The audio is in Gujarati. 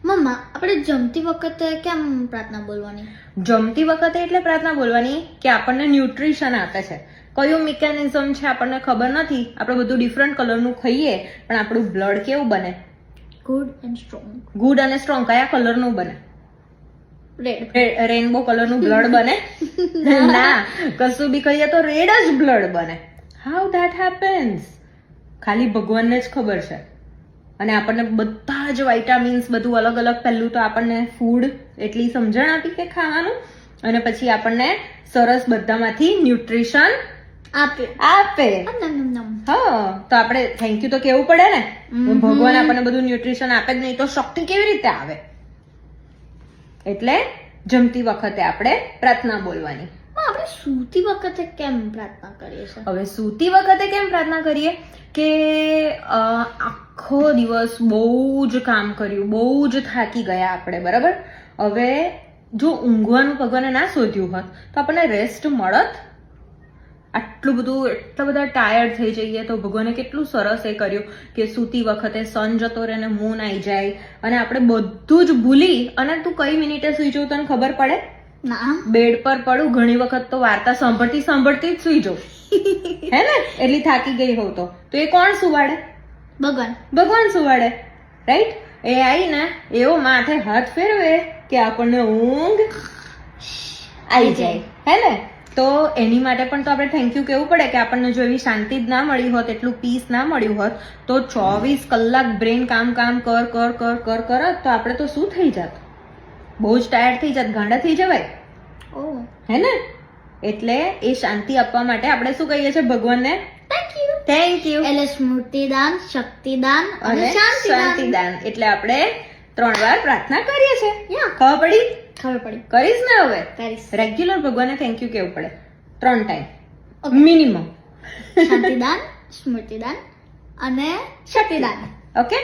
મમ્મા આપણે જમતી વખતે કેમ પ્રાર્થના બોલવાની? જમતી વખતે એટલે પ્રાર્થના બોલવાની કે આપણને ન્યુટ્રિશન આપે છે. કયું મિકેનિઝમ છે આપણને ખબર નથી. આપણે બધું ડિફરન્ટ કલરનું ખાઈએ પણ આપણું બ્લડ કેવું બને? Good and strong. ગુડ અને સ્ટ્રોંગ. કયા કલરનું બને? રેડ. રેનબો કલરનું બ્લડ બને? ના, કશું બી કહીએ તો રેડ જ બ્લડ બને. How that happens? ખાલી ભગવાનને જ ખબર છે. અને આપણને બધા જ વાઇટામિન્સ બધું અલગ અલગ. પહેલું તો આપણને ફૂડ એટલી સમજણ આપી કે ખાવાનું, અને પછી આપણને સરસ બધામાંથી ન્યુટ્રિશન આપે. હા, તો આપણે થેન્ક યુ તો કેવું પડે ને. ભગવાન આપણને બધું ન્યુટ્રિશન આપે જ નહીં તો શક્તિ કેવી રીતે આવે? એટલે જમતી વખતે આપણે પ્રાર્થના બોલવાની. આપણે સૂતી વખતે કેમ પ્રાર્થના કરીએ છીએ? હવે સૂતી વખતે કેમ પ્રાર્થના કરીએ કે આખો દિવસ બહુ જ કામ કર્યું, બહુ જ થાકી ગયા આપણે, બરાબર? હવે જો ઊંઘવાનું ભગવાને ના શોધ્યું હોત તો આપણને રેસ્ટ મળત? આટલું બધું એટલા બધા ટાયર્ડ થઈ જઈએ તો ભગવાને કેટલું સરસ એ કર્યું કે સૂતી વખતે સન જતો રહે ને મૂન આવી જાય અને આપણે બધું જ ભૂલી. અને તું કઈ મિનિટે સુઈ જવું તને ખબર પડે? ના. બેડ પર પડું ઘણી વખત તો વાર્તા સાંભળતી સાંભળતી જ સુઈ જાઉં. હે ને? એટલી થાકી ગઈ હોઉં તો એ કોણ સુવાડે? ભગવાન. ભગવાન સુવાડે, રાઈટ? એ આવીને એવો માથે હાથ ફેરવે કે આપણને ઊંઘ આવી જાય. હે ને? તો એની માટે પણ તો આપણે થેન્ક યુ કહેવું પડે કે આપણને જો એવી શાંતિ જ ના મળી હોત, એટલું પીસ ના મળ્યું હોત તો 24 કલાક બ્રેન કામ કર કરત તો આપણે તો શું થઈ જાત? બહુ જ ટાયર્ડ થઈ જાત, ગાંડા થઈ જવાય. હે ને? એટલે એ શાંતિ આપવા માટે આપણે શું કહીએ છીએ ભગવાનને? Thank you. એટલે સ્મૃતિદાન, શક્તિદાન અને શાંતિદાન. એટલે આપણે 3 વાર પ્રાર્થના કરીએ છીએ. ખબર પડી? ખબર પડી. કરીશ ને હવે? કરીશ. રેગ્યુલર ભગવાનને થેન્ક યુ કેવું પડે 3 ટાઈમ મિનિમમ. શાંતિદાન, સ્મૃતિદાન અને શક્તિદાન. ઓકે?